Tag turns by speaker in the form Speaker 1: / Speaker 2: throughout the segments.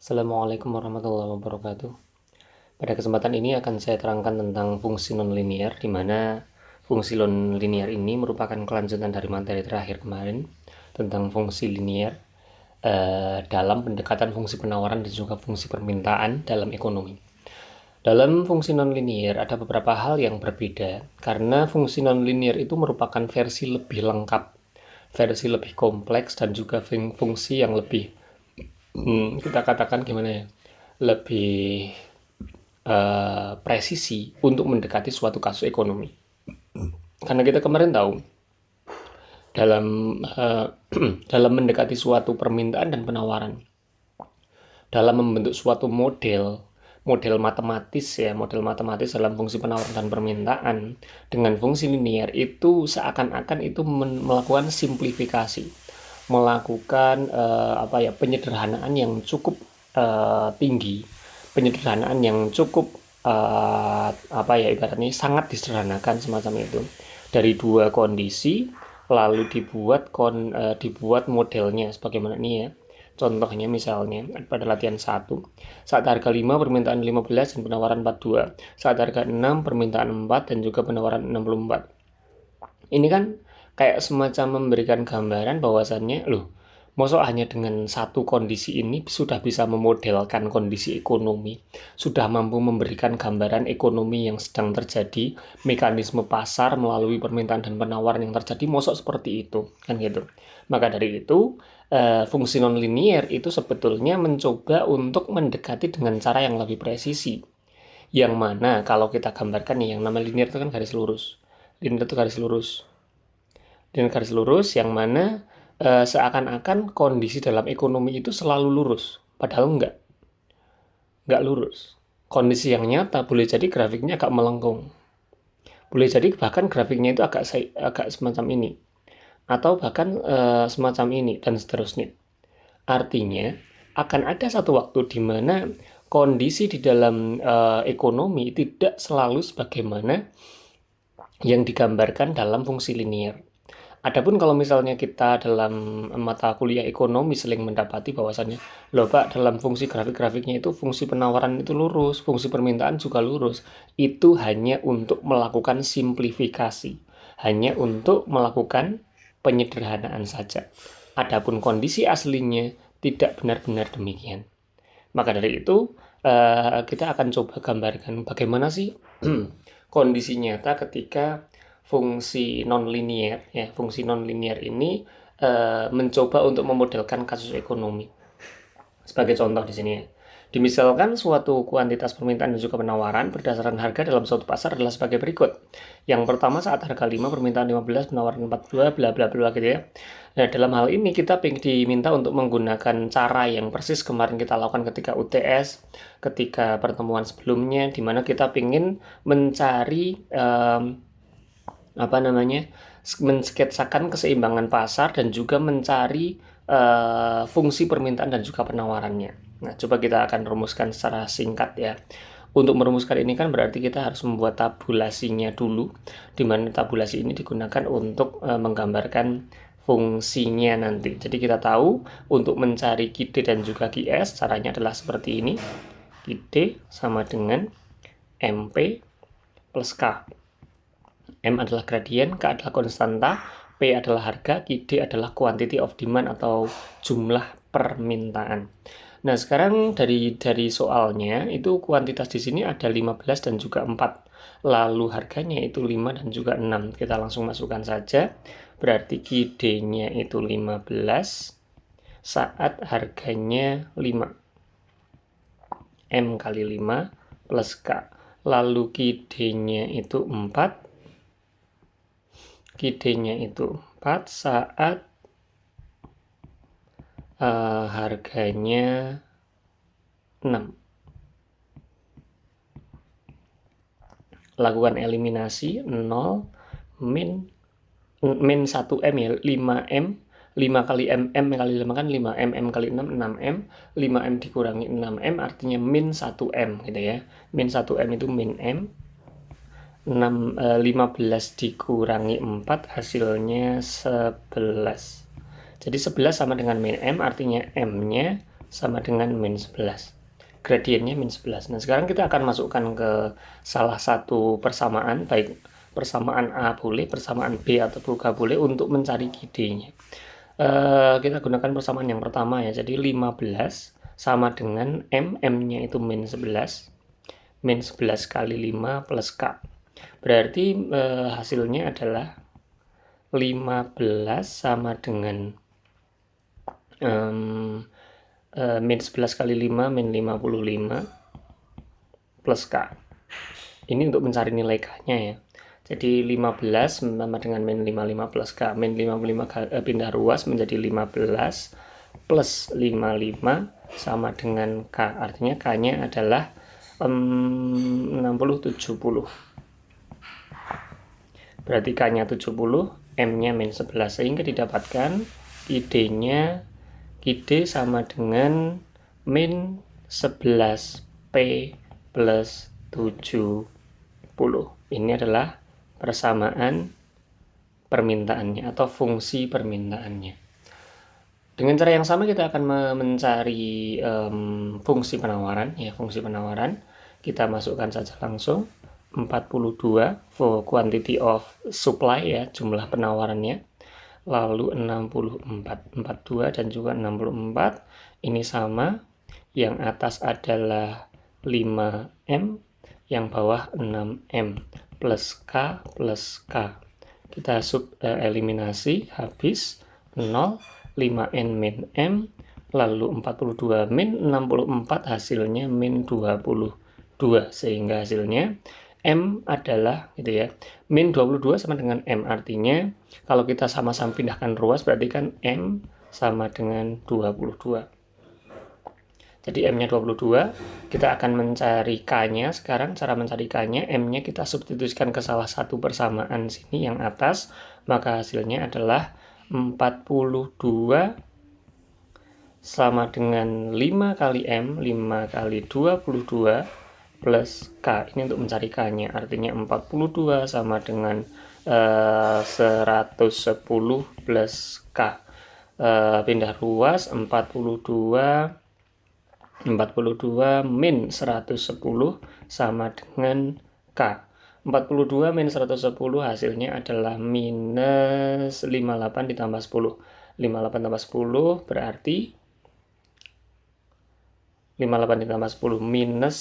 Speaker 1: Assalamualaikum warahmatullahi wabarakatuh. Pada kesempatan ini akan saya terangkan tentang fungsi nonlinear, di mana fungsi nonlinear ini merupakan kelanjutan dari materi terakhir kemarin tentang fungsi linear dalam pendekatan fungsi penawaran dan juga fungsi permintaan dalam ekonomi. Dalam fungsi nonlinear ada beberapa hal yang berbeda, karena fungsi nonlinear itu merupakan versi lebih lengkap, versi lebih kompleks, dan juga fungsi yang lebih kita katakan gimana ya, lebih presisi untuk mendekati suatu kasus ekonomi. Karena kita kemarin tahu dalam dalam mendekati suatu permintaan dan penawaran, dalam membentuk suatu model matematis dalam fungsi penawaran dan permintaan dengan fungsi linear itu seakan-akan itu melakukan simplifikasi, melakukan penyederhanaan yang cukup tinggi, penyederhanaan yang cukup ibaratnya sangat disederhanakan semacam itu, dari dua kondisi lalu dibuat modelnya sebagaimana ini ya. Contohnya misalnya pada latihan 1, saat harga 5 permintaan 15 dan penawaran 42, saat harga 6 permintaan 4 dan juga penawaran 64. Ini kan kayak semacam memberikan gambaran bahwasannya mosok hanya dengan satu kondisi ini sudah bisa memodelkan kondisi ekonomi, sudah mampu memberikan gambaran ekonomi yang sedang terjadi, mekanisme pasar melalui permintaan dan penawaran yang terjadi, mosok seperti itu, kan gitu. Maka dari itu, fungsi nonlinear itu sebetulnya mencoba untuk mendekati dengan cara yang lebih presisi. Yang mana kalau kita gambarkan nih, yang namanya linear itu kan garis lurus. Linear itu garis lurus. Dan garis lurus yang mana seakan-akan kondisi dalam ekonomi itu selalu lurus, padahal nggak lurus. Kondisi yang nyata boleh jadi grafiknya agak melengkung, boleh jadi bahkan grafiknya itu agak semacam ini, atau bahkan semacam ini dan seterusnya. Artinya akan ada satu waktu di mana kondisi di dalam ekonomi tidak selalu sebagaimana yang digambarkan dalam fungsi linear. Adapun kalau misalnya kita dalam mata kuliah ekonomi sering mendapati bahwasannya, loh Pak, dalam fungsi grafik-grafiknya itu fungsi penawaran itu lurus, fungsi permintaan juga lurus. Itu hanya untuk melakukan simplifikasi, hanya untuk melakukan penyederhanaan saja. Adapun kondisi aslinya tidak benar-benar demikian. Maka dari itu, kita akan coba gambarkan bagaimana sih kondisi nyata ketika fungsi nonlinear ini mencoba untuk memodelkan kasus ekonomi. Sebagai contoh di sini ya. Dimisalkan suatu kuantitas permintaan dan juga penawaran berdasarkan harga dalam suatu pasar adalah sebagai berikut. Yang pertama, saat harga 5 permintaan 15, penawaran 42, bla bla bla gitu ya. Nah, dalam hal ini kita diminta untuk menggunakan cara yang persis kemarin kita lakukan ketika UTS, ketika pertemuan sebelumnya, di mana kita ingin mencari mensketsakan keseimbangan pasar dan juga mencari fungsi permintaan dan juga penawarannya. Nah, coba kita akan rumuskan secara singkat ya. Untuk merumuskan ini kan berarti kita harus membuat tabulasinya dulu, di mana tabulasi ini digunakan untuk menggambarkan fungsinya nanti. Jadi kita tahu untuk mencari QD dan juga QS caranya adalah seperti ini. QD sama dengan MP plus K. M adalah gradien, K adalah konstanta, P adalah harga, QD adalah quantity of demand atau jumlah permintaan. Nah, sekarang dari soalnya itu kuantitas di sini ada 15 dan juga 4. Lalu harganya itu 5 dan juga 6. Kita langsung masukkan saja. Berarti QD-nya itu 15 saat harganya 5. M kali 5 plus K. Lalu QD-nya itu 4. QD-nya itu 4 saat harganya 6. Lakukan eliminasi 0 min 1M ya, 5M, 5 kali M kali 5 kan 5M, M kali 6 6M, 5M dikurangi 6M artinya min 1M gitu ya. Min 1M itu min M. 15 dikurangi 4 hasilnya 11. Jadi 11 sama dengan min M, artinya M-nya sama dengan min 11. Gradiennya min 11. Nah, sekarang kita akan masukkan ke salah satu persamaan, baik persamaan A boleh, persamaan B atau juga boleh untuk mencari GD-nya. Kita gunakan persamaan yang pertama ya. Jadi 15 sama dengan M, M-nya itu min 11. Min 11 kali 5 plus K. Berarti hasilnya adalah 15 sama dengan min 11 kali 5 min 55 plus K. Ini untuk mencari nilai K-nya ya. Jadi 15 sama dengan min 55 plus K. Min 55 pindah ruas menjadi 15 plus 55 sama dengan K. Artinya K-nya adalah 60, 70. Berarti K-nya 70, M-nya min 11. Sehingga didapatkan ID-nya, ID sama dengan min 11 P plus 70. Ini adalah persamaan permintaannya atau fungsi permintaannya. Dengan cara yang sama kita akan mencari fungsi penawaran ya. Fungsi penawaran kita masukkan saja langsung 42 for quantity of supply ya, jumlah penawarannya. Lalu 64, 42 dan juga 64 ini sama. Yang atas adalah 5M, yang bawah 6M plus K plus K. Kita eliminasi, habis 0, 5N min M, lalu 42 min 64 hasilnya min 22, sehingga hasilnya M adalah gitu ya, min 22 sama dengan M, artinya kalau kita sama-sama pindahkan ruas berarti kan M sama dengan 22. Jadi M-nya 22, kita akan mencari K-nya. Sekarang cara mencari K-nya, M-nya kita substitusikan ke salah satu persamaan sini yang atas, maka hasilnya adalah 42 sama dengan 5 kali M, 5 kali 22 plus K. Ini untuk mencari K-nya, artinya 42 sama dengan 110 plus K. Pindah ruas, 42 min 110 sama dengan K. 42 min 110 hasilnya adalah minus 58 ditambah 10. 58 tambah 10 berarti 58 ditambah 10 minus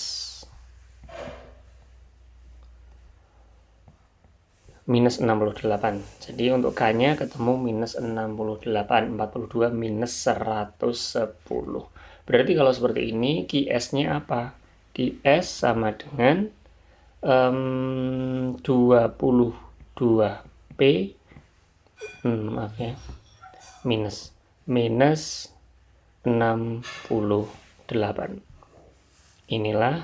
Speaker 1: 68. Jadi untuk K-nya ketemu minus 68. 42 minus 110. Berarti kalau seperti ini, QS-nya apa? QS sama dengan 22P, maaf ya, minus 68. Inilah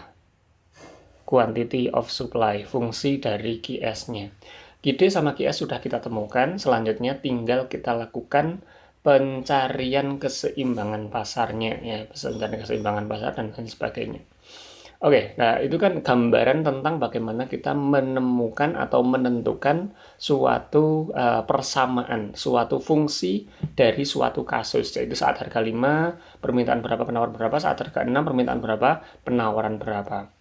Speaker 1: quantity of supply, fungsi dari QS-nya. QD sama QS sudah kita temukan, selanjutnya tinggal kita lakukan pencarian keseimbangan pasarnya ya, pencarian keseimbangan pasar dan lain sebagainya. Oke, nah itu kan gambaran tentang bagaimana kita menemukan atau menentukan suatu persamaan, suatu fungsi dari suatu kasus, yaitu saat harga 5, permintaan berapa, penawaran berapa, saat harga 6, permintaan berapa, penawaran berapa.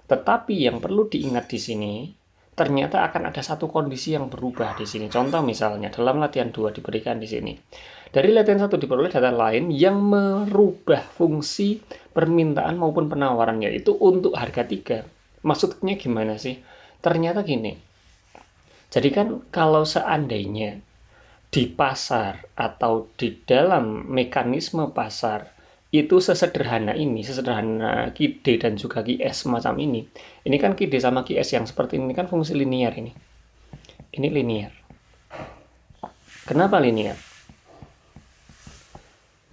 Speaker 1: Tetapi yang perlu diingat di sini, ternyata akan ada satu kondisi yang berubah di sini. Contoh misalnya dalam latihan 2 diberikan di sini. Dari latihan 1 diperoleh data lain yang merubah fungsi permintaan maupun penawaran, yaitu untuk harga 3. Maksudnya gimana sih? Ternyata gini. Jadi kan kalau seandainya di pasar atau di dalam mekanisme pasar itu sesederhana ini, sesederhana QD dan juga QS semacam ini. Ini kan QD sama QS yang seperti ini kan fungsi linear ini. Ini linear. Kenapa linear?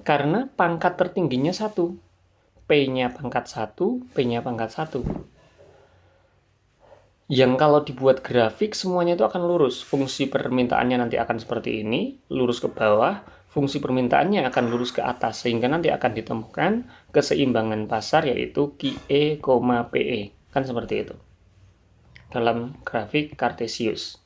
Speaker 1: Karena pangkat tertingginya 1. P-nya pangkat 1, P-nya pangkat 1. Yang kalau dibuat grafik semuanya itu akan lurus. Fungsi permintaannya nanti akan seperti ini, lurus ke bawah. Fungsi permintaannya akan lurus ke atas, sehingga nanti akan ditemukan keseimbangan pasar yaitu QE, PE. Kan seperti itu dalam grafik Cartesius.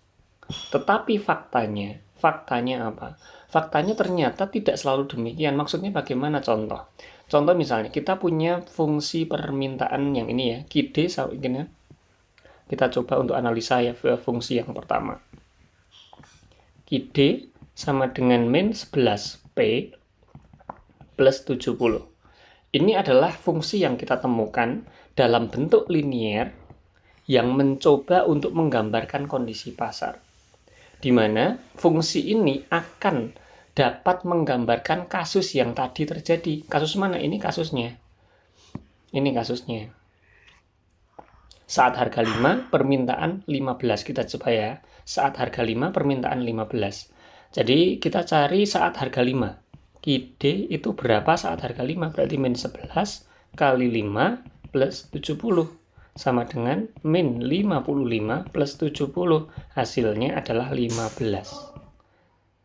Speaker 1: Tetapi faktanya Faktanya apa? Faktanya ternyata tidak selalu demikian. Maksudnya bagaimana contoh? Contoh misalnya kita punya fungsi permintaan yang ini ya, KID ini. Kita coba untuk analisa ya fungsi yang pertama. KID sama dengan min 11P plus 70. Ini adalah fungsi yang kita temukan dalam bentuk linier yang mencoba untuk menggambarkan kondisi pasar, di mana fungsi ini akan dapat menggambarkan kasus yang tadi terjadi. Kasus mana? Ini kasusnya. Ini kasusnya. Saat harga 5, permintaan 15. Kita coba ya. Saat harga 5, permintaan 15. Jadi kita cari saat harga 5. KID itu berapa saat harga 5? Berarti min 11 kali 5 plus 70. Sama dengan min 55 plus 70. Hasilnya adalah 15.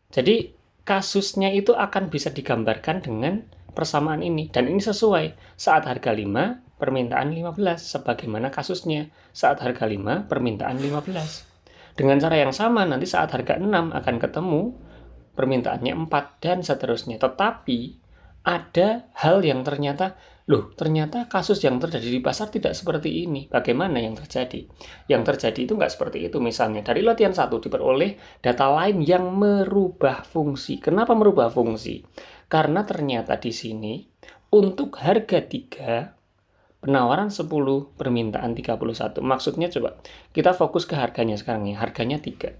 Speaker 1: Jadi kasusnya itu akan bisa digambarkan dengan persamaan ini. Dan ini sesuai. Saat harga 5, permintaan 15. Sebagaimana kasusnya. Saat harga 5, permintaan 15. Dengan cara yang sama, nanti saat harga 6 akan ketemu permintaannya 4 dan seterusnya. Tetapi ada hal yang ternyata kasus yang terjadi di pasar tidak seperti ini. Bagaimana yang terjadi? Yang terjadi itu nggak seperti itu. Misalnya dari latihan 1 diperoleh data lain yang merubah fungsi. Kenapa merubah fungsi? Karena ternyata di sini untuk harga 3 penawaran 10, permintaan 31. Maksudnya coba kita fokus ke harganya sekarang ya. Harganya 3.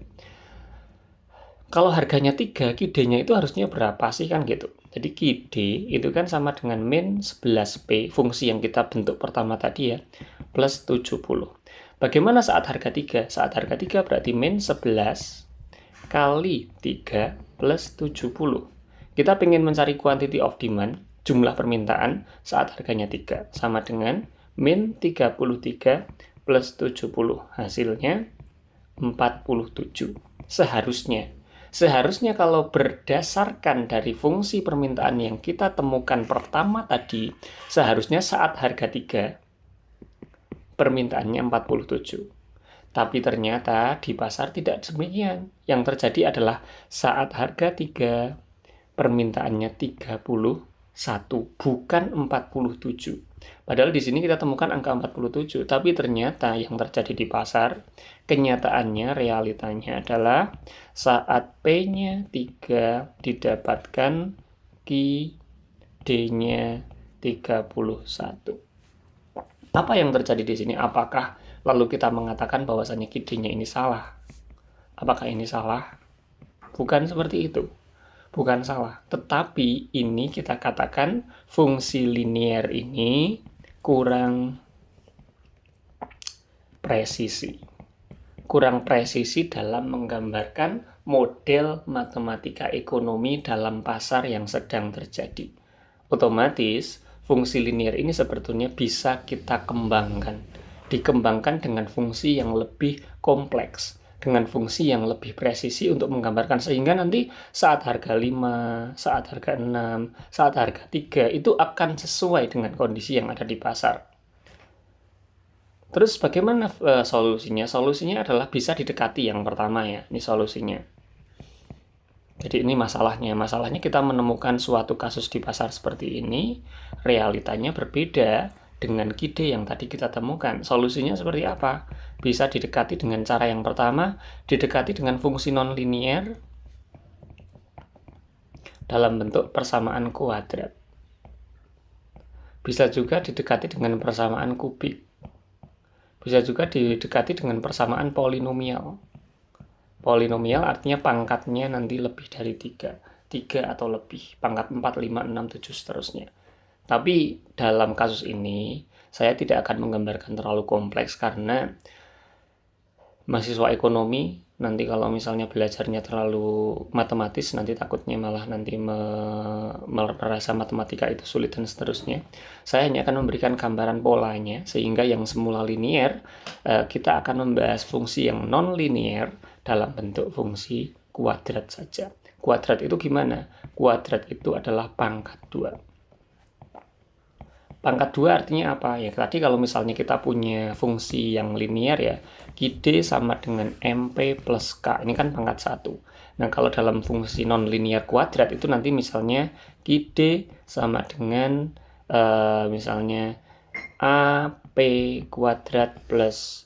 Speaker 1: Kalau harganya 3, KID-nya itu harusnya berapa sih kan gitu. Jadi KID itu kan sama dengan min 11P, fungsi yang kita bentuk pertama tadi ya, plus 70. Bagaimana saat harga 3? Saat harga 3 berarti min 11 kali 3 plus 70. Kita ingin mencari quantity of demand, jumlah permintaan saat harganya 3, sama dengan min 33 plus 70. Hasilnya 47. Seharusnya kalau berdasarkan dari fungsi permintaan yang kita temukan pertama tadi, seharusnya saat harga 3, permintaannya 47. Tapi ternyata di pasar tidak demikian. Yang terjadi adalah saat harga 3, permintaannya 31, bukan 47. Padahal di sini kita temukan angka 47, tapi ternyata yang terjadi di pasar, kenyataannya, realitanya adalah saat P-nya 3 didapatkan KID-nya 31. Apa yang terjadi di sini? Apakah lalu kita mengatakan bahwasannya KID-nya ini salah? Apakah ini salah? Bukan seperti itu. Bukan salah, tetapi ini kita katakan fungsi linier ini kurang presisi. Kurang presisi dalam menggambarkan model matematika ekonomi dalam pasar yang sedang terjadi. Otomatis, fungsi linier ini sebetulnya bisa kita dikembangkan dengan fungsi yang lebih kompleks, dengan fungsi yang lebih presisi untuk menggambarkan, sehingga nanti saat harga 5, saat harga 6, saat harga 3 itu akan sesuai dengan kondisi yang ada di pasar. Terus bagaimana solusinya? Solusinya adalah bisa didekati yang pertama ya, ini solusinya. Jadi ini masalahnya. Masalahnya kita menemukan suatu kasus di pasar seperti ini, realitanya berbeda dengan KID yang tadi kita temukan. Solusinya seperti apa? Bisa didekati dengan cara yang pertama, didekati dengan fungsi non-linier dalam bentuk persamaan kuadrat. Bisa juga didekati dengan persamaan kubik. Bisa juga didekati dengan persamaan polinomial. Polinomial artinya pangkatnya nanti lebih dari 3 atau lebih, pangkat 4, 5, 6, 7, seterusnya. Tapi dalam kasus ini, saya tidak akan menggambarkan terlalu kompleks karena mahasiswa ekonomi nanti kalau misalnya belajarnya terlalu matematis, nanti takutnya malah nanti merasa matematika itu sulit dan seterusnya. Saya hanya akan memberikan gambaran polanya, sehingga yang semula linier, kita akan membahas fungsi yang non-linier dalam bentuk fungsi kuadrat saja. Kuadrat itu gimana? Kuadrat itu adalah pangkat 2. Pangkat 2 artinya apa? Ya tadi kalau misalnya kita punya fungsi yang linear ya, QD sama dengan MP plus K. Ini kan pangkat 1. Nah, kalau dalam fungsi non-linear kuadrat itu nanti misalnya QD sama dengan misalnya AP kuadrat plus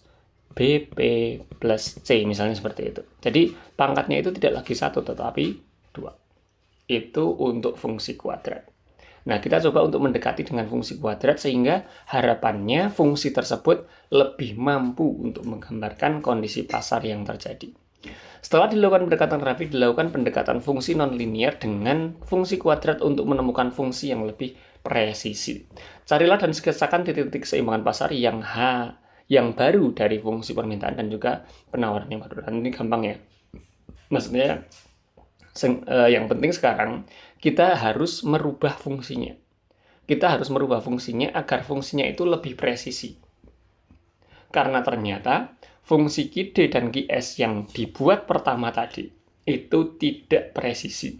Speaker 1: BP plus C, misalnya seperti itu. Jadi pangkatnya itu tidak lagi 1 tetapi 2. Itu untuk fungsi kuadrat. Nah, kita coba untuk mendekati dengan fungsi kuadrat sehingga harapannya fungsi tersebut lebih mampu untuk menggambarkan kondisi pasar yang terjadi. Setelah dilakukan pendekatan grafik, dilakukan pendekatan fungsi nonlinear dengan fungsi kuadrat untuk menemukan fungsi yang lebih presisi. Carilah dan sketsakan titik-titik keseimbangan pasar yang baru dari fungsi permintaan dan juga penawaran yang baru. Dan ini gampang ya. Maksudnya yang penting sekarang kita harus merubah fungsinya. Kita harus merubah fungsinya agar fungsinya itu lebih presisi. Karena ternyata fungsi QD dan QS yang dibuat pertama tadi itu tidak presisi,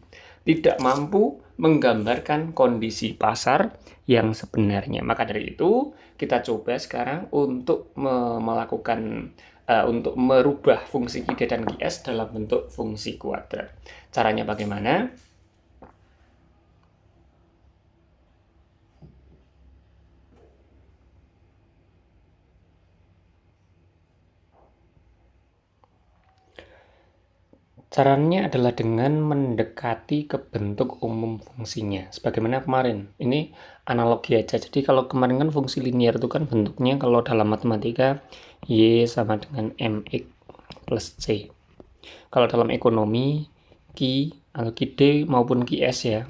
Speaker 1: tidak mampu menggambarkan kondisi pasar yang sebenarnya. Maka dari itu kita coba sekarang untuk melakukan untuk merubah fungsi QD dan QS dalam bentuk fungsi kuadrat. Caranya bagaimana? Caranya adalah dengan mendekati ke bentuk umum fungsinya. Sebagaimana kemarin, ini analogi aja. Jadi kalau kemarin kan fungsi linear itu kan bentuknya kalau dalam matematika Y sama dengan MX plus C. Kalau dalam ekonomi, Q atau QD maupun QS ya,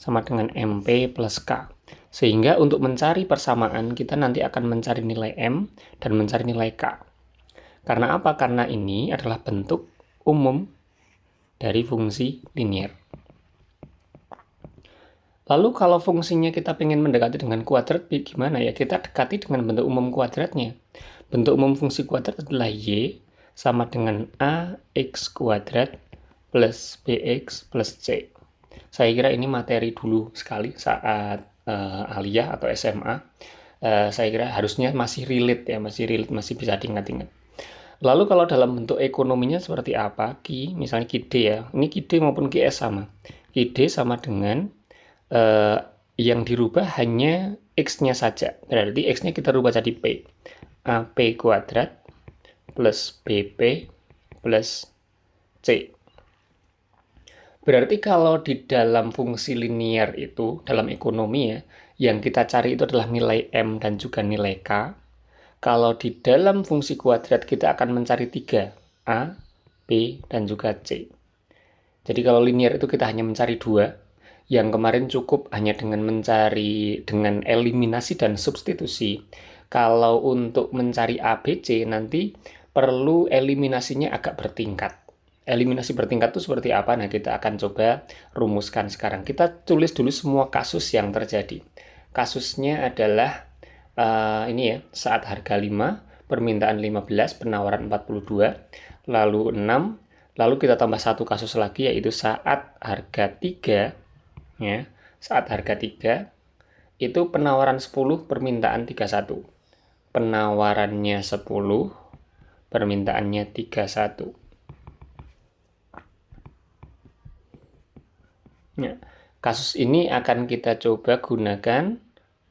Speaker 1: sama dengan MP plus K. Sehingga untuk mencari persamaan, kita nanti akan mencari nilai M dan mencari nilai K. Karena apa? Karena ini adalah bentuk umum dari fungsi linear. Lalu kalau fungsinya kita ingin mendekati dengan kuadrat, gimana ya? Kita dekati dengan bentuk umum kuadratnya. Bentuk umum fungsi kuadrat adalah Y sama dengan AX kuadrat plus BX plus C. Saya kira ini materi dulu sekali saat aliyah atau SMA. Saya kira harusnya masih relate ya, masih bisa diingat-ingat. Lalu kalau dalam bentuk ekonominya seperti apa? Misalnya QD ya. Ini QD maupun QS sama. QD sama dengan yang dirubah hanya X-nya saja. Berarti X-nya kita rubah jadi P. AP kuadrat plus BP plus C. Berarti kalau di dalam fungsi linear itu, dalam ekonomi ya, yang kita cari itu adalah nilai M dan juga nilai K. Kalau di dalam fungsi kuadrat kita akan mencari 3, A, B, dan juga C. Jadi kalau linear itu kita hanya mencari 2, yang kemarin cukup hanya dengan mencari dengan eliminasi dan substitusi. Kalau untuk mencari A, B, C nanti perlu eliminasinya agak bertingkat. Eliminasi bertingkat itu seperti apa? Nah, kita akan coba rumuskan sekarang. Kita tulis dulu semua kasus yang terjadi. Kasusnya adalah ini ya, saat harga 5, permintaan 15, penawaran 42, lalu 6, lalu kita tambah satu kasus lagi yaitu saat harga 3 ya. Saat harga 3 itu penawaran 10, permintaan 31. Penawarannya 10, permintaannya 31. Ya, kasus ini akan kita coba gunakan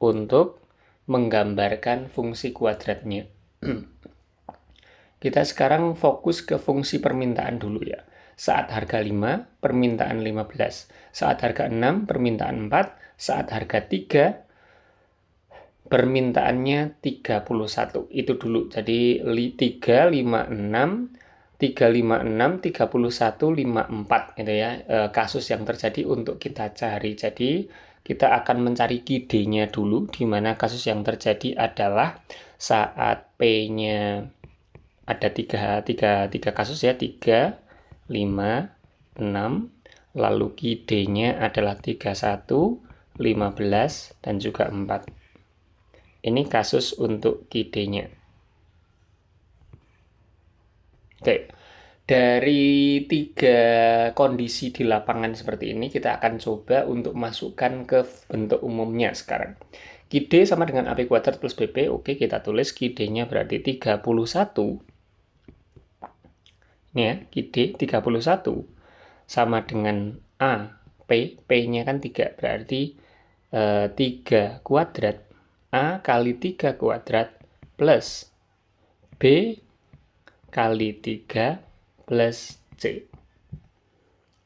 Speaker 1: untuk menggambarkan fungsi kuadratnya. Kita sekarang fokus ke fungsi permintaan dulu ya. Saat harga 5, permintaan 15. Saat harga 6, permintaan 4. Saat harga 3, permintaannya 31. Itu dulu. Jadi 3, 5, 6, 356, 31, 54 gitu ya. Kasus yang terjadi untuk kita cari. Jadi kita akan mencari QD-nya dulu, di mana kasus yang terjadi adalah saat P-nya ada tiga kasus ya, 3, 5, 6, lalu QD-nya adalah 31, 15, dan juga 4. Ini kasus untuk QD-nya. Oke, Dari 3 kondisi di lapangan seperti ini, kita akan coba untuk masukkan ke bentuk umumnya sekarang. QD sama dengan AP kuadrat plus BP, oke kita tulis QD-nya berarti 31. Ini ya, QD 31 sama dengan A, P-nya kan 3, berarti 3 kuadrat, A kali 3 kuadrat plus B kali 3 plus C.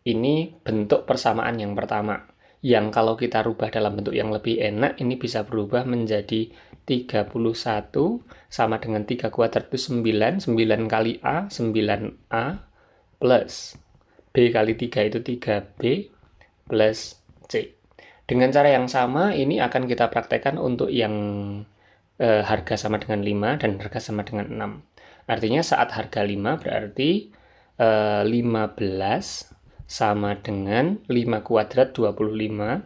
Speaker 1: Ini bentuk persamaan yang pertama. Yang kalau kita rubah dalam bentuk yang lebih enak, ini bisa berubah menjadi 31 sama dengan 3 kuadrat itu 9. 9 kali A, 9A plus B kali 3 itu 3B plus C. Dengan cara yang sama, ini akan kita praktekkan untuk yang harga sama dengan 5 dan harga sama dengan 6. Artinya saat harga 5 berarti 15 sama dengan 5 kuadrat 25,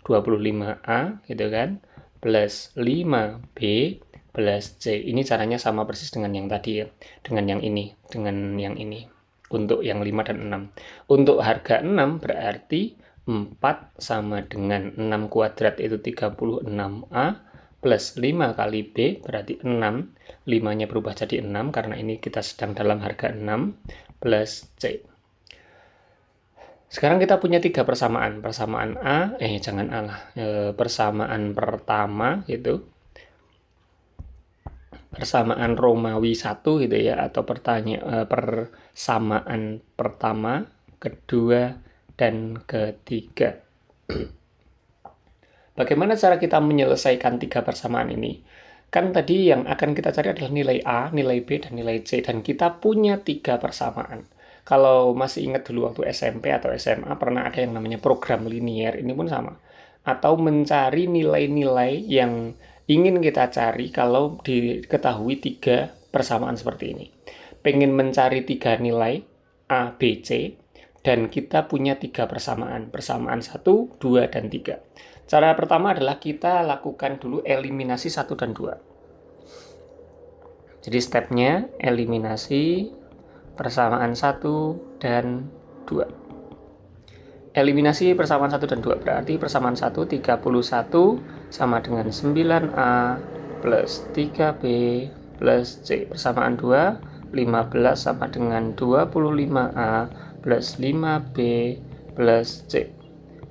Speaker 1: 25A gitu kan, plus 5B plus C. Ini caranya sama persis dengan yang tadi ya, dengan yang ini, untuk yang 5 dan 6. Untuk harga 6 berarti 4 sama dengan 6 kuadrat itu 36A plus 5 kali B berarti 6. 5-nya berubah jadi 6 karena ini kita sedang dalam harga 6 plus C. Sekarang kita punya 3 persamaan. Persamaan A, persamaan pertama gitu. Persamaan Romawi 1 gitu ya, atau persamaan pertama, kedua, dan ketiga. Bagaimana cara kita menyelesaikan 3 persamaan ini? Kan tadi yang akan kita cari adalah nilai A, nilai B, dan nilai C. Dan kita punya 3 persamaan. Kalau masih ingat dulu waktu SMP atau SMA, pernah ada yang namanya program linier. Ini pun sama. Atau mencari nilai-nilai yang ingin kita cari kalau diketahui 3 persamaan seperti ini. Pengen mencari 3 nilai A, B, C. Dan kita punya 3 persamaan. Persamaan 1, 2, dan 3. Cara pertama adalah kita lakukan dulu eliminasi 1 dan 2. Jadi stepnya eliminasi persamaan 1 dan 2. Eliminasi persamaan 1 dan 2 berarti persamaan 1 31 sama dengan 9A plus 3B plus C. Persamaan 2 15 sama dengan 25A plus 5B plus C.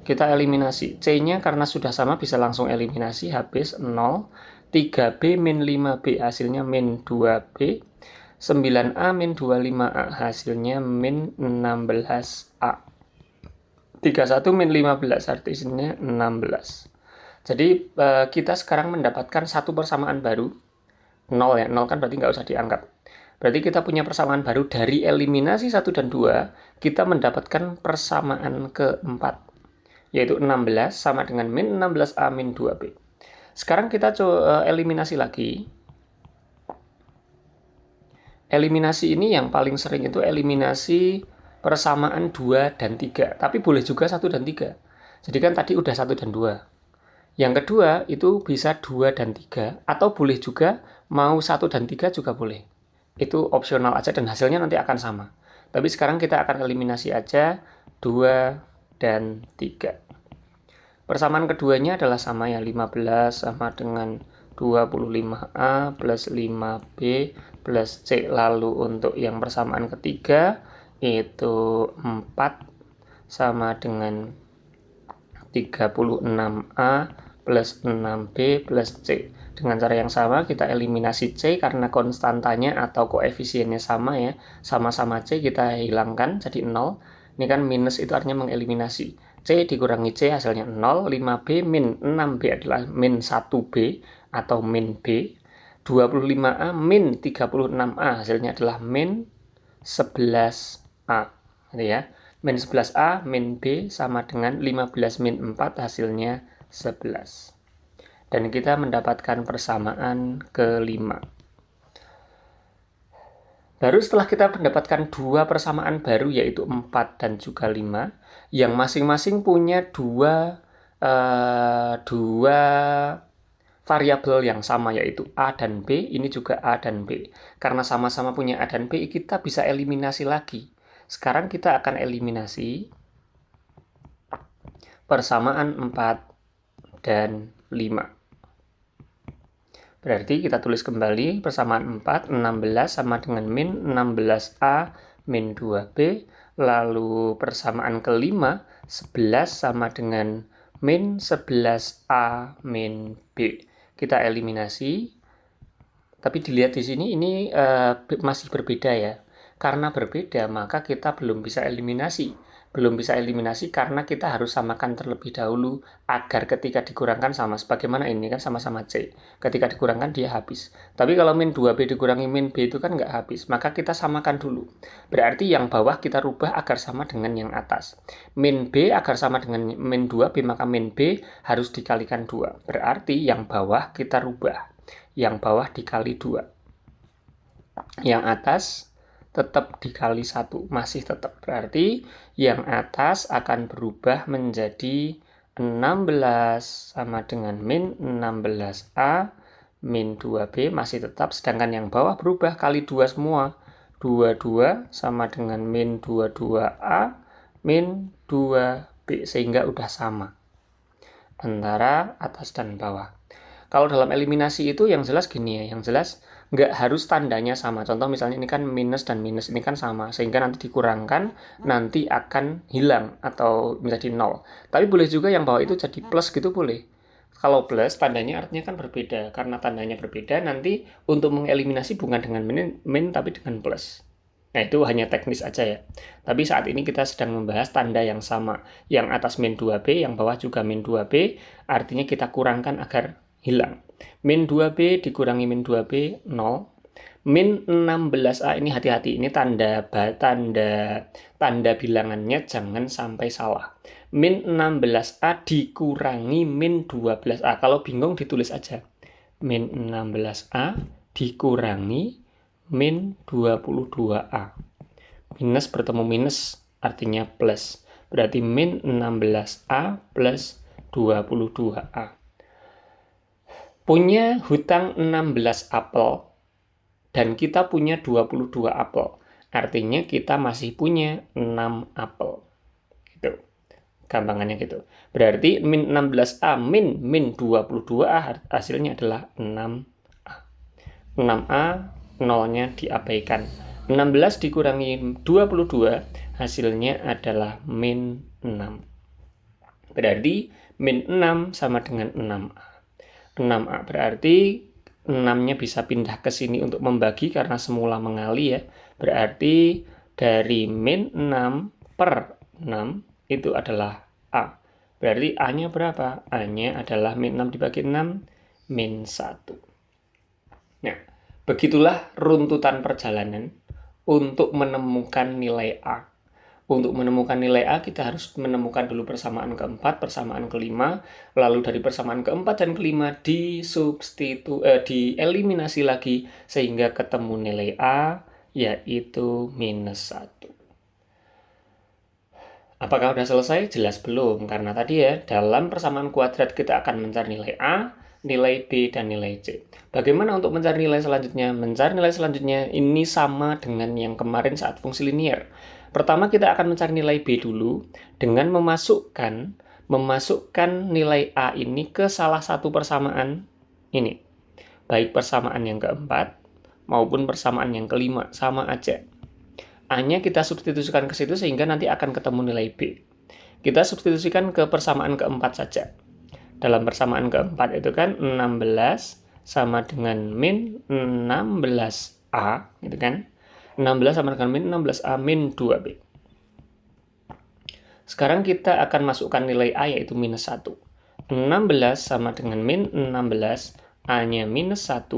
Speaker 1: Kita eliminasi. C-nya karena sudah sama bisa langsung eliminasi, habis 0. 3B min 5B hasilnya min 2B. 9A min 25A hasilnya min 16A. 31 min 15 artinya 16. Jadi kita sekarang mendapatkan satu persamaan baru. 0 ya, 0 kan berarti nggak usah dianggap. Berarti kita punya persamaan baru dari eliminasi 1 dan 2, kita mendapatkan persamaan keempat, yaitu 16 sama dengan min 16A min 2B. Sekarang kita coba eliminasi lagi. Eliminasi ini yang paling sering itu eliminasi persamaan 2 dan 3. Tapi boleh juga 1 dan 3. Jadi kan tadi udah 1 dan 2. Yang kedua itu bisa 2 dan 3. Atau boleh juga mau 1 dan 3 juga boleh. Itu opsional aja dan hasilnya nanti akan sama. Tapi sekarang kita akan eliminasi aja 2 dan 3. Persamaan keduanya adalah sama ya, 15 sama dengan 25A plus 5B plus C. Lalu untuk yang persamaan ketiga itu 4 sama dengan 36A plus 6B plus C. Dengan cara yang sama kita eliminasi C karena konstantanya atau koefisiennya sama ya. Sama-sama C kita hilangkan jadi 0. Ini kan minus itu artinya mengeliminasi. C dikurangi C hasilnya 0, 5B min 6B adalah min 1B atau min B, 25A min 36A hasilnya adalah min 11A. Gitu ya. Min 11A min B sama dengan 15 min 4 hasilnya 11. Dan kita mendapatkan persamaan kelima. Baru setelah kita mendapatkan 2 persamaan baru yaitu 4 dan juga 5 yang masing-masing punya dua variabel yang sama yaitu A dan B, ini juga A dan B. Karena sama-sama punya A dan B, kita bisa eliminasi lagi. Sekarang kita akan eliminasi persamaan 4 dan 5. Berarti kita tulis kembali persamaan 4, 16 sama dengan min 16A min 2B. Lalu persamaan kelima, 11 sama dengan min 11A min B. Kita eliminasi, tapi dilihat di sini ini masih berbeda ya. Karena berbeda, maka kita belum bisa eliminasi. Belum bisa eliminasi karena kita harus samakan terlebih dahulu agar ketika dikurangkan sama. Sebagaimana ini kan sama-sama C. Ketika dikurangkan dia habis. Tapi kalau min 2B dikurangi min B itu kan nggak habis. Maka kita samakan dulu. Berarti yang bawah kita rubah agar sama dengan yang atas. Min B agar sama dengan min 2B, maka min B harus dikalikan 2. Berarti yang bawah kita rubah. Yang bawah dikali 2. Yang atas tetap dikali 1, masih tetap. Berarti yang atas akan berubah menjadi 16 sama dengan min 16A min 2B masih tetap, sedangkan yang bawah berubah kali 2 semua. 22 sama dengan min 22A min 2B, sehingga udah sama antara atas dan bawah. Kalau dalam eliminasi itu yang jelas gini ya, yang jelas nggak harus tandanya sama. Contoh misalnya ini kan minus dan minus, ini kan sama, sehingga nanti dikurangkan, nanti akan hilang atau menjadi 0. Tapi boleh juga yang bawah itu jadi plus gitu boleh. Kalau plus, tandanya artinya kan berbeda. Karena tandanya berbeda, nanti untuk mengeliminasi bukan dengan min tapi dengan plus. Nah, itu hanya teknis aja ya. Tapi saat ini kita sedang membahas tanda yang sama. Yang atas min 2B, yang bawah juga min 2B, artinya kita kurangkan agar hilang. Min 2B dikurangi min 2B, 0. Min 16A ini hati-hati, ini tanda bilangannya jangan sampai salah. Min 16A dikurangi min 12A. Kalau bingung ditulis aja. Min 16A dikurangi min 22A. Minus bertemu minus artinya plus. Berarti min 16A plus 22A. Punya hutang 16 apel dan kita punya 22 apel. Artinya kita masih punya 6 apel. Gitu. Gampangannya gitu. Berarti min 16A min 22A hasilnya adalah 6A. 6A, nolnya diabaikan. 16 dikurangi 22 hasilnya adalah min 6. Berarti min 6 sama dengan 6A. 6A berarti 6-nya bisa pindah ke sini untuk membagi karena semula mengali ya. Berarti dari min 6 per 6 itu adalah A. Berarti A-nya berapa? A-nya adalah min 6 dibagi 6, min 1. Nah, begitulah runtutan perjalanan untuk menemukan nilai A. Untuk menemukan nilai A, kita harus menemukan dulu persamaan keempat, persamaan kelima, lalu dari persamaan keempat dan kelima dieliminasi lagi, sehingga ketemu nilai A, yaitu minus 1. Apakah sudah selesai? Jelas belum, karena tadi ya, dalam persamaan kuadrat kita akan mencari nilai A, nilai B, dan nilai C. Bagaimana untuk mencari nilai selanjutnya? Mencari nilai selanjutnya ini sama dengan yang kemarin saat fungsi linier. Pertama kita akan mencari nilai B dulu dengan memasukkan nilai A ini ke salah satu persamaan ini. Baik persamaan yang keempat maupun persamaan yang kelima, sama aja. A-nya kita substitusikan ke situ sehingga nanti akan ketemu nilai B. Kita substitusikan ke persamaan keempat saja. Dalam persamaan keempat itu kan 16 sama dengan min 16A, gitu kan? 16 sama dengan min 16A min 2B. Sekarang kita akan masukkan nilai A yaitu minus 1. 16 sama dengan min 16, A-nya minus 1,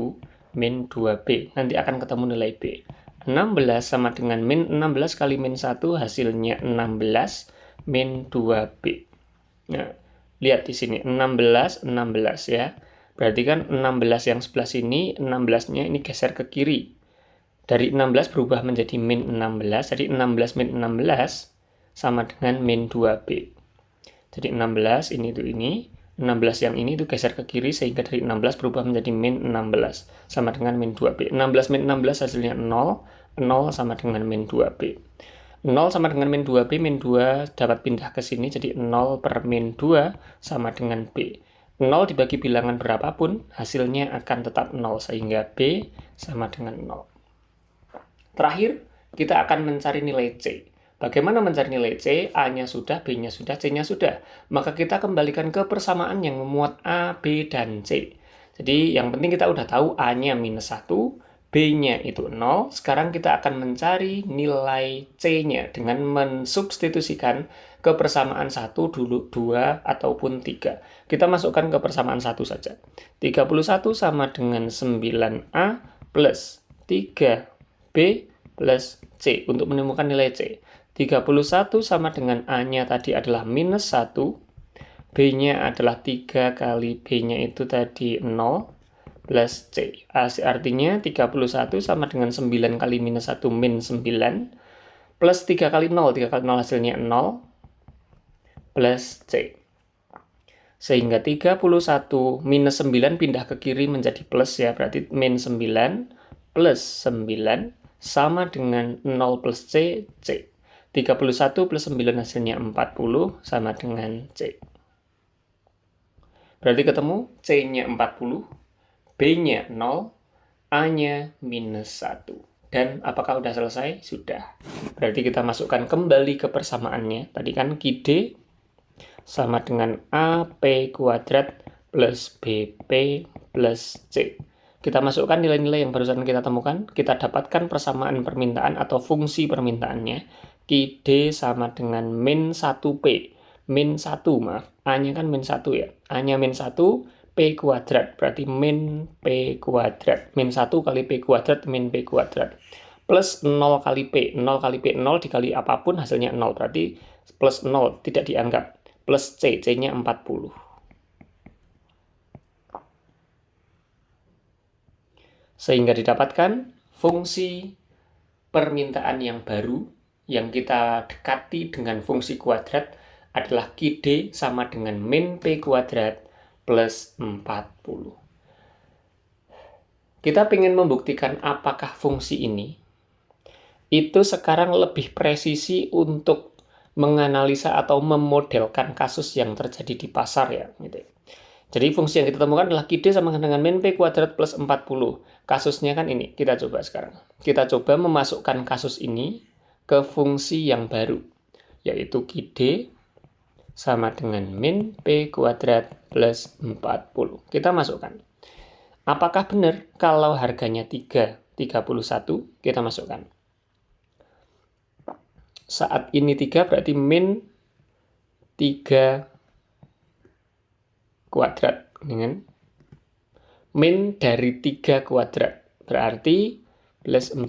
Speaker 1: min 2B. Nanti akan ketemu nilai B. 16 sama dengan min 16 kali min 1, hasilnya 16, min 2B. Nah, lihat di sini, 16 ya. Berarti kan 16 yang sebelah sini, 16-nya ini geser ke kiri. Dari 16 berubah menjadi min 16, jadi 16 min 16 sama dengan min 2B. Jadi 16 ini itu ini, 16 yang ini itu geser ke kiri sehingga dari 16 berubah menjadi min 16 sama dengan min 2B. 16 min 16 hasilnya 0, 0 sama dengan min 2B. 0 sama dengan min 2B, min 2 dapat pindah ke sini jadi 0 per min 2 sama dengan B. 0 dibagi bilangan berapapun hasilnya akan tetap 0 sehingga B sama dengan 0. Terakhir, kita akan mencari nilai C. Bagaimana mencari nilai C? A-nya sudah, B-nya sudah, C-nya sudah. Maka kita kembalikan ke persamaan yang memuat A, B, dan C. Jadi yang penting kita udah tahu A-nya minus 1, B-nya itu 0. Sekarang kita akan mencari nilai C-nya dengan mensubstitusikan ke persamaan 1, dulu 2, ataupun 3. Kita masukkan ke persamaan 1 saja. 31 sama dengan 9A plus 3B plus C untuk menemukan nilai C. 31 sama dengan A-nya tadi adalah minus 1, B-nya adalah 3 kali B-nya itu tadi 0, plus C. Artinya 31 sama dengan 9 kali minus 1 min 9, plus 3 kali 0, 3 kali 0 hasilnya 0, plus C. Sehingga 31 minus 9 pindah ke kiri menjadi plus ya, berarti min 9 plus 9 sama dengan 0 plus C, C. 31 plus 9 hasilnya 40 sama dengan C. Berarti ketemu C-nya 40, B-nya 0, A-nya minus 1. Dan apakah udah selesai? Sudah. Berarti kita masukkan kembali ke persamaannya. Tadi kan QD sama dengan AP kuadrat plus BP plus C. Kita masukkan nilai-nilai yang barusan kita temukan. Kita dapatkan persamaan permintaan atau fungsi permintaannya. QD sama dengan min 1P. Min 1, maaf. A-nya kan min 1 ya. A-nya min 1, P kuadrat. Berarti min P kuadrat. Min 1 kali P kuadrat, min P kuadrat. Plus 0 kali P. 0 kali P, 0 dikali apapun hasilnya 0. Berarti plus 0, tidak dianggap. Plus C, C-nya 40. Sehingga didapatkan fungsi permintaan yang baru yang kita dekati dengan fungsi kuadrat adalah QD sama dengan min P kuadrat plus 40. Kita ingin membuktikan apakah fungsi ini itu sekarang lebih presisi untuk menganalisa atau memodelkan kasus yang terjadi di pasar ya. Gitu. Jadi fungsi yang kita temukan adalah QD sama dengan min P kuadrat plus 40. Kasusnya kan ini, kita coba sekarang. Kita coba memasukkan kasus ini ke fungsi yang baru, yaitu QD sama dengan min P kuadrat plus 40. Kita masukkan. Apakah benar kalau harganya 3, 31, kita masukkan. Saat ini 3 berarti min 3 kuadrat dengan min dari 3 kuadrat berarti plus 40.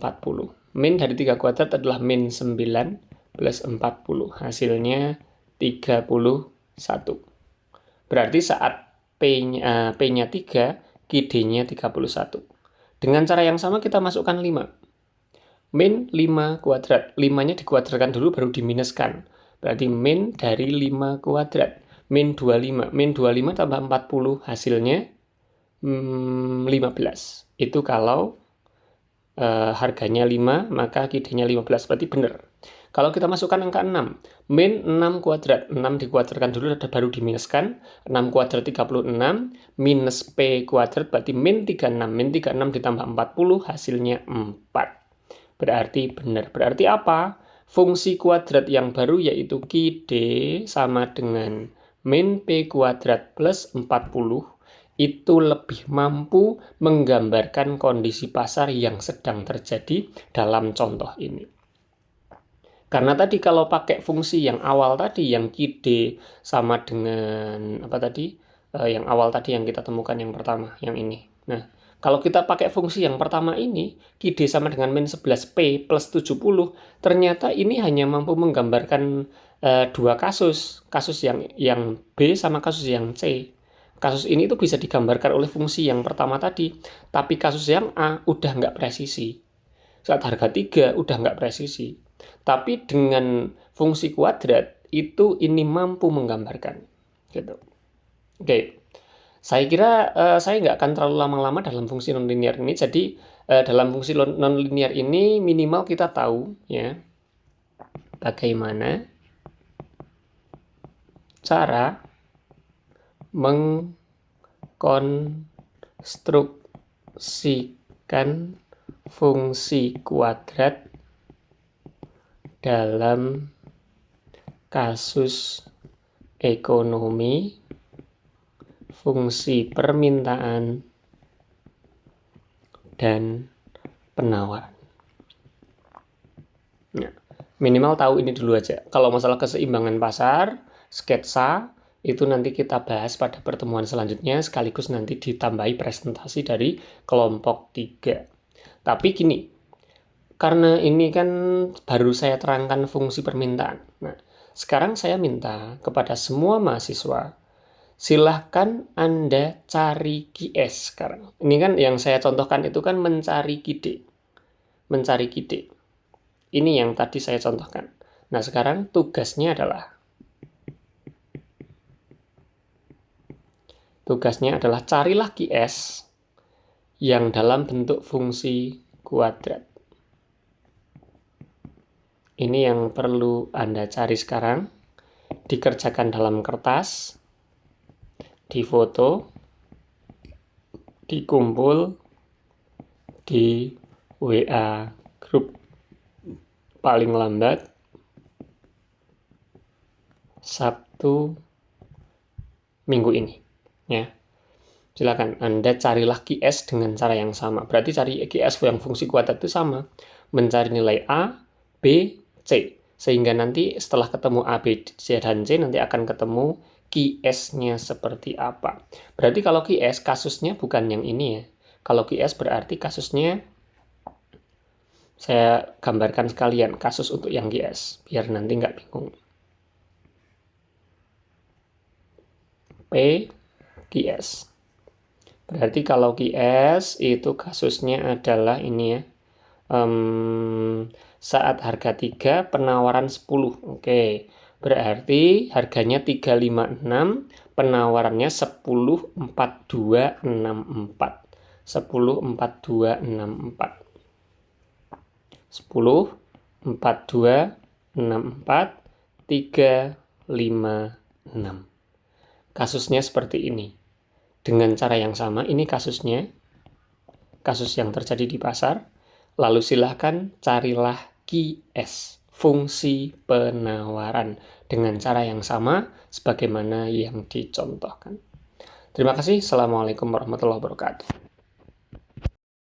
Speaker 1: Min dari 3 kuadrat adalah min 9 plus 40. Hasilnya 31. Berarti saat P-nya 3, QD-nya 31. Dengan cara yang sama kita masukkan 5. Min 5 kuadrat. 5-nya dikuadratkan dulu baru diminuskan. Berarti min dari 5 kuadrat. Min 25. Min 25 tambah 40 hasilnya 15. Itu kalau harganya 5, maka QD-nya 15. Berarti benar. Kalau kita masukkan angka 6. Min 6 kuadrat. 6 dikuadratkan dulu baru diminuskan. 6 kuadrat 36. Minus P kuadrat berarti min 36. Min 36 ditambah 40 hasilnya 4. Berarti benar. Berarti apa? Fungsi kuadrat yang baru yaitu QD sama dengan min P kuadrat plus 40 itu lebih mampu menggambarkan kondisi pasar yang sedang terjadi dalam contoh ini. Karena tadi kalau pakai fungsi yang awal tadi, yang QD sama dengan apa tadi? Yang awal tadi yang kita temukan yang pertama, yang ini. Nah, kalau kita pakai fungsi yang pertama ini, QD sama dengan min 11P plus 70, ternyata ini hanya mampu menggambarkan dua kasus yang B sama kasus yang C. Kasus ini tuh bisa digambarkan oleh fungsi yang pertama tadi, tapi kasus yang A udah nggak presisi. Saat harga 3 udah nggak presisi. Tapi dengan fungsi kuadrat, itu ini mampu menggambarkan. Gitu. Oke, saya kira saya nggak akan terlalu lama-lama dalam fungsi nonlinear ini. Jadi dalam fungsi nonlinear ini minimal kita tahu ya bagaimana cara mengkonstruksikan fungsi kuadrat dalam kasus ekonomi, fungsi permintaan, dan penawaran. Nah, minimal tahu ini dulu aja. Kalau masalah keseimbangan pasar, sketsa, itu nanti kita bahas pada pertemuan selanjutnya, sekaligus nanti ditambahi presentasi dari kelompok 3. Tapi gini, karena ini kan baru saya terangkan fungsi permintaan. Nah, sekarang saya minta kepada semua mahasiswa, silahkan Anda cari QS sekarang. Ini kan yang saya contohkan itu kan mencari KID. Mencari KID. Ini yang tadi saya contohkan. Nah, sekarang tugasnya adalah carilah QS yang dalam bentuk fungsi kuadrat. Ini yang perlu Anda cari sekarang. Dikerjakan dalam kertas, difoto, dikumpul di WA grup paling lambat Sabtu minggu ini ya. Silakan Anda carilah QS dengan cara yang sama. Berarti cari QS yang fungsi kuadrat itu sama. Mencari nilai A, B, C. Sehingga nanti setelah ketemu A, B, C, dan C nanti akan ketemu QS-nya seperti apa. Berarti kalau QS kasusnya bukan yang ini ya. Kalau QS berarti kasusnya saya gambarkan sekalian kasus untuk yang QS biar nanti nggak bingung. P, QS. Berarti kalau QS itu kasusnya adalah ini ya. Saat harga 3 penawaran 10. Oke. Berarti harganya 356, penawarannya 104264. 104264. 104264 356. Kasusnya seperti ini. Dengan cara yang sama, ini kasusnya, kasus yang terjadi di pasar. Lalu silahkan carilah QS, fungsi penawaran, dengan cara yang sama sebagaimana yang dicontohkan. Terima kasih. Assalamualaikum warahmatullahi wabarakatuh.